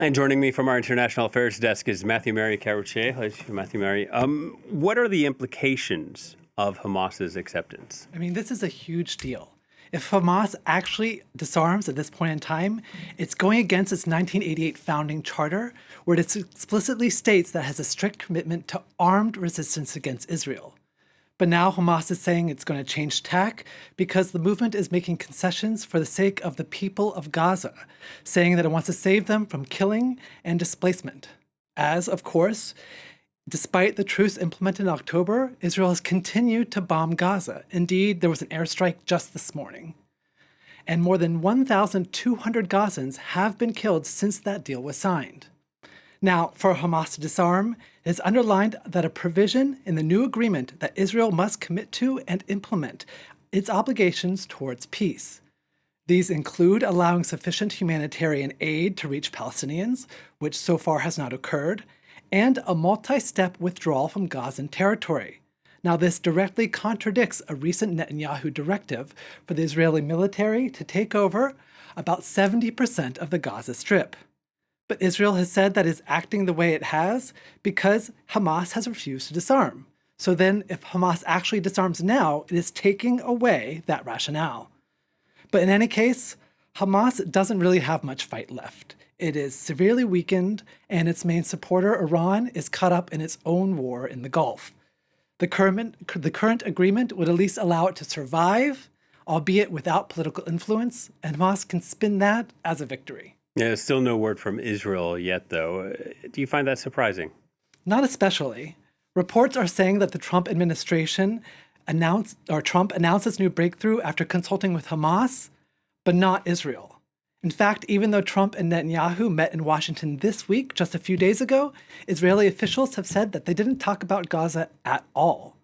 And joining me from our international affairs desk is Matthew-Mary Caruchet. Hi, Matthew-Mary. What are the implications of Hamas's acceptance? I mean, this is a huge deal. If Hamas actually disarms at this point in time, it's going against its 1988 founding charter, where it explicitly states that it has a strict commitment to armed resistance against Israel. But now Hamas is saying it's going to change tack because the movement is making concessions for the sake of the people of Gaza, saying that it wants to save them from killing and displacement. As, of course, despite the truce implemented in October, Israel has continued to bomb Gaza. Indeed, there was an airstrike just this morning. And more than 1,200 Gazans have been killed since that deal was signed. Now, for Hamas to disarm, it is underlined that a provision in the new agreement that Israel must commit to and implement its obligations towards peace. These include allowing sufficient humanitarian aid to reach Palestinians, which so far has not occurred, and a multi-step withdrawal from Gazan territory. Now, this directly contradicts a recent Netanyahu directive for the Israeli military to take over about 70% of the Gaza Strip. But Israel has said that it's acting the way it has because Hamas has refused to disarm. So then, if Hamas actually disarms now, it is taking away that rationale. But in any case, Hamas doesn't really have much fight left. It is severely weakened, and its main supporter, Iran, is caught up in its own war in the Gulf. The current agreement would at least allow it to survive, albeit without political influence, and Hamas can spin that as a victory. Yeah, there's still no word from Israel yet, though. Do you find that surprising? Not especially. Reports are saying that the Trump administration announced its new breakthrough after consulting with Hamas, but not Israel. In fact, even though Trump and Netanyahu met in Washington this week, just a few days ago, Israeli officials have said that they didn't talk about Gaza at all.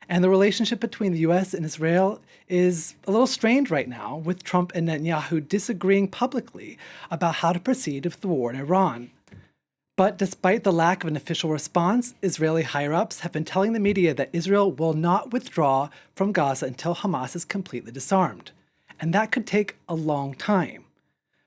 And the relationship between the U.S. and Israel is a little strained right now, with Trump and Netanyahu disagreeing publicly about how to proceed with the war in Iran. But despite the lack of an official response, Israeli higher-ups have been telling the media that Israel will not withdraw from Gaza until Hamas is completely disarmed. And that could take a long time.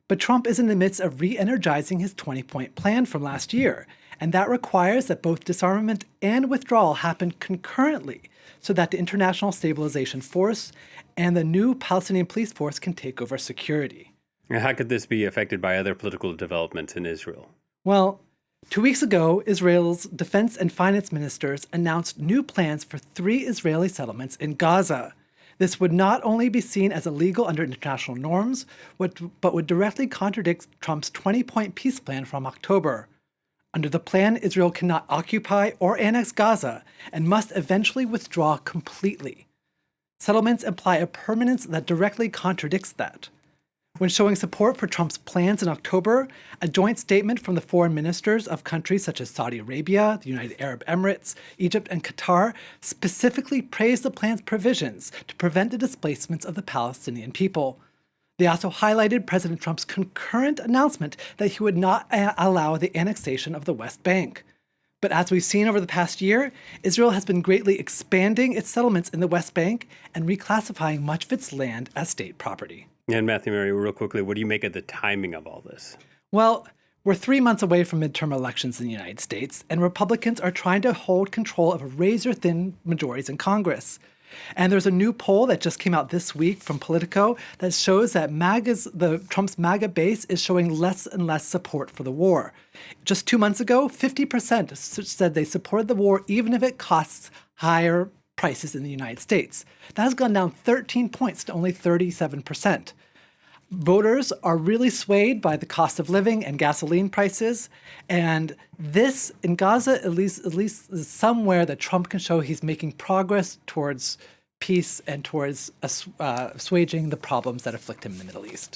But Trump is in the midst of re-energizing his 20-point plan from last year, and that requires that both disarmament and withdrawal happen concurrently so that the International Stabilization Force and the new Palestinian police force can take over security. How could this be affected by other political developments in Israel? Well, 2 weeks ago, Israel's defense and finance ministers announced new plans for 3 Israeli settlements in Gaza. This would not only be seen as illegal under international norms, but would directly contradict Trump's 20-point peace plan from October. Under the plan, Israel cannot occupy or annex Gaza and must eventually withdraw completely. Settlements imply a permanence that directly contradicts that. When showing support for Trump's plans in October, a joint statement from the foreign ministers of countries such as Saudi Arabia, the United Arab Emirates, Egypt, and Qatar specifically praised the plan's provisions to prevent the displacements of the Palestinian people. They also highlighted President Trump's concurrent announcement that he would not allow the annexation of the West Bank. But as we've seen over the past year, Israel has been greatly expanding its settlements in the West Bank and reclassifying much of its land as state property. And Matthew-Mary, real quickly, what do you make of the timing of all this? Well, we're 3 months away from midterm elections in the United States, and Republicans are trying to hold control of razor-thin majorities in Congress. And there's a new poll that just came out this week from Politico that shows that Trump's MAGA base is showing less and less support for the war. Just 2 months ago, 50% said they supported the war even if it costs higher prices in the United States. That has gone down 13 points to only 37%. Voters are really swayed by the cost of living and gasoline prices, and this, in Gaza, at least is somewhere that Trump can show he's making progress towards peace and towards assuaging the problems that afflict him in the Middle East.